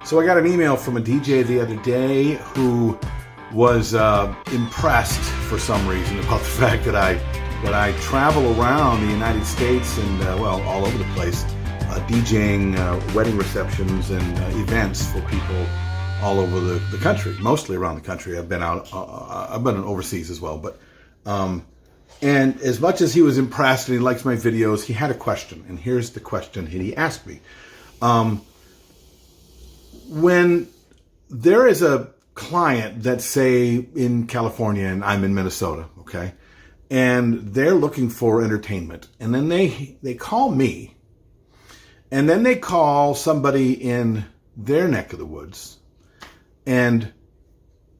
So I got an email from a DJ the other day who was impressed for some reason about the fact that I travel around the United States and all over the place, DJing wedding receptions and events for people all over the country, mostly around the country. I've been overseas as well, but and as much as he was impressed and he likes my videos, he had a question, and here's the question he asked me. When there is a client that's, say, in California and I'm in Minnesota, okay, and they're looking for entertainment, and then they call me, and then they call somebody in their neck of the woods, and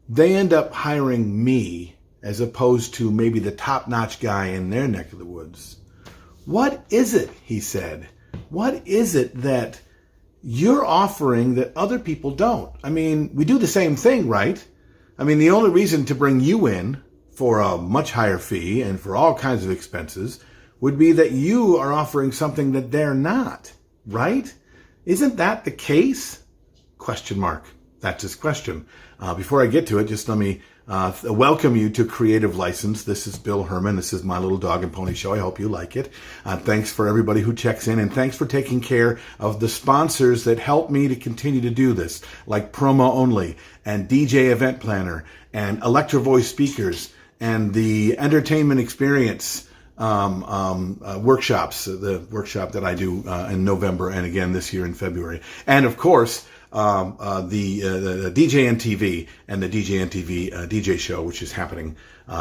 they end up hiring me as opposed to maybe the top-notch guy in their neck of the woods. What is it, he said, what is it that you're offering that other people don't? I mean, we do the same thing, right? I mean, the only reason to bring you in for a much higher fee and for all kinds of expenses would be that you are offering something that they're not, right? Isn't that the case? Question mark. That's his question. Before I get to it, just let me welcome you to Creative License. This is Bill Herman. This is my little dog and pony show. I hope you like it. Thanks for everybody who checks in, and thanks for taking care of the sponsors that help me to continue to do this, like Promo Only and DJ Event Planner and Electro Voice Speakers and the Entertainment Experience workshops, the workshop that I do in November and again this year in February. And of course, the DJ NTV and the DJ NTV DJ show, which is happening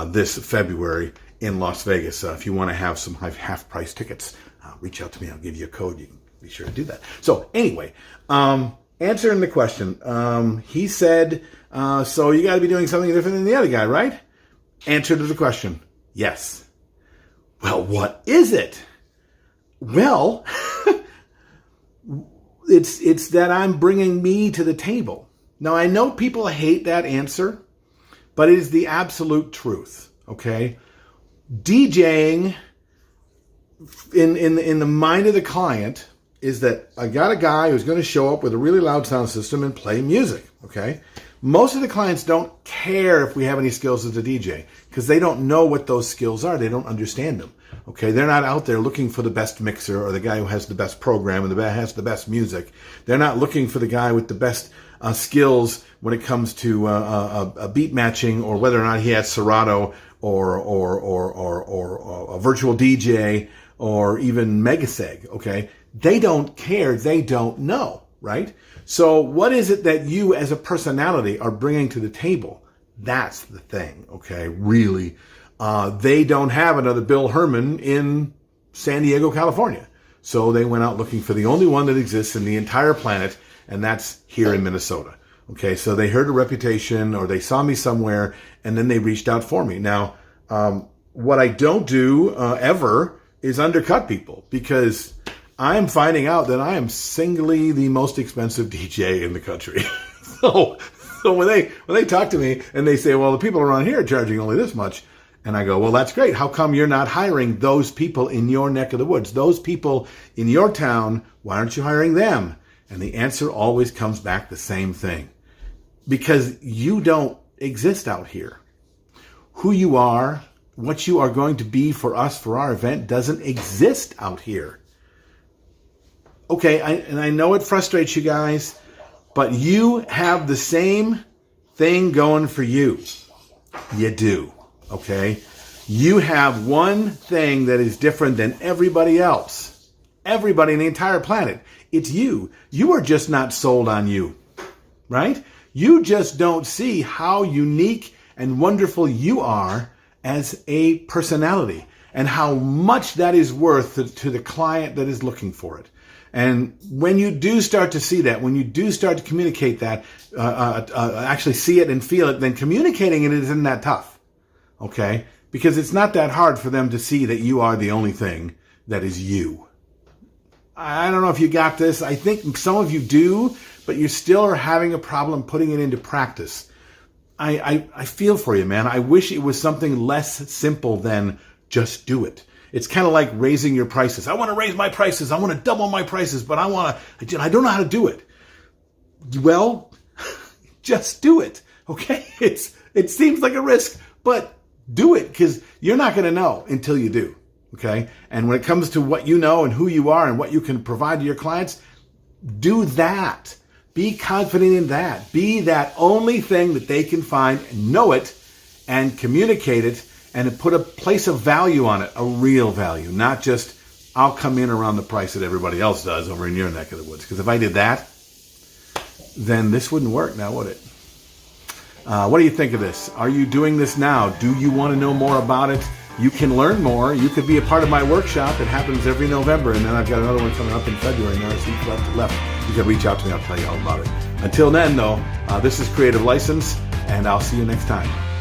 this February in Las Vegas. If you want to have some half-price tickets, reach out to me. I'll give you a code. You can be sure to do that. So anyway, answering the question, he said, so you got to be doing something different than the other guy, right? Answer to the question, yes. Well, what is it? Well, it's that I'm bringing me to the table. Now, I know people hate that answer, but it is the absolute truth, okay? DJing in the mind of the client is that I got a guy who's going to show up with a really loud sound system and play music, okay? Most of the clients don't care if we have any skills as a DJ because they don't know what those skills are. They don't understand them. Okay, they're not out there looking for the best mixer or the guy who has the best program and has the best music. They're not looking for the guy with the best skills when it comes to a beat matching or whether or not he has Serato or a virtual DJ or even Megaseg. Okay, they don't care. They don't know, right? So what is it that you as a personality are bringing to the table? That's the thing, okay, really. They don't have another Bill Herman in San Diego, California. So they went out looking for the only one that exists in the entire planet, and that's here in Minnesota. Okay, so they heard a reputation or they saw me somewhere, and then they reached out for me. Now, what I don't do ever is undercut people, because I'm finding out that I am singly the most expensive DJ in the country. So when they talk to me and they say, well, the people around here are charging only this much, and I go, well, that's great. How come you're not hiring those people in your neck of the woods? Those people in your town, why aren't you hiring them? And the answer always comes back the same thing. Because you don't exist out here. Who you are, what you are going to be for us, for our event, doesn't exist out here. Okay, I know it frustrates you guys, but you have the same thing going for you. You do. Okay, you have one thing that is different than everybody else. Everybody in the entire planet. It's you. You are just not sold on you, right? You just don't see how unique and wonderful you are as a personality and how much that is worth to the client that is looking for it. And when you do start to see that, when you do start to communicate that, actually see it and feel it, then communicating it isn't that tough. Okay? Because it's not that hard for them to see that you are the only thing that is you. I don't know if you got this. I think some of you do, but you still are having a problem putting it into practice. I feel for you, man. I wish it was something less simple than just do it. It's kind of like raising your prices. I want to raise my prices. I want to double my prices, but I don't know how to do it. well, just do it. Okay? It seems like a risk, but do it, because you're not going to know until you do. Okay? And when it comes to what you know and who you are and what you can provide to your clients, do that. Be confident in that. Be that only thing that they can find, know it, and communicate it, and put a place of value on it, a real value, not just, I'll come in around the price that everybody else does over in your neck of the woods. Because if I did that, then this wouldn't work now, would it? What do you think of this? Are you doing this now? Do you want to know more about it? You can learn more. You could be a part of my workshop. It happens every November, and then I've got another one coming up in February. Now it's left. You can reach out to me. I'll tell you all about it. Until then, though, this is Creative License, and I'll see you next time.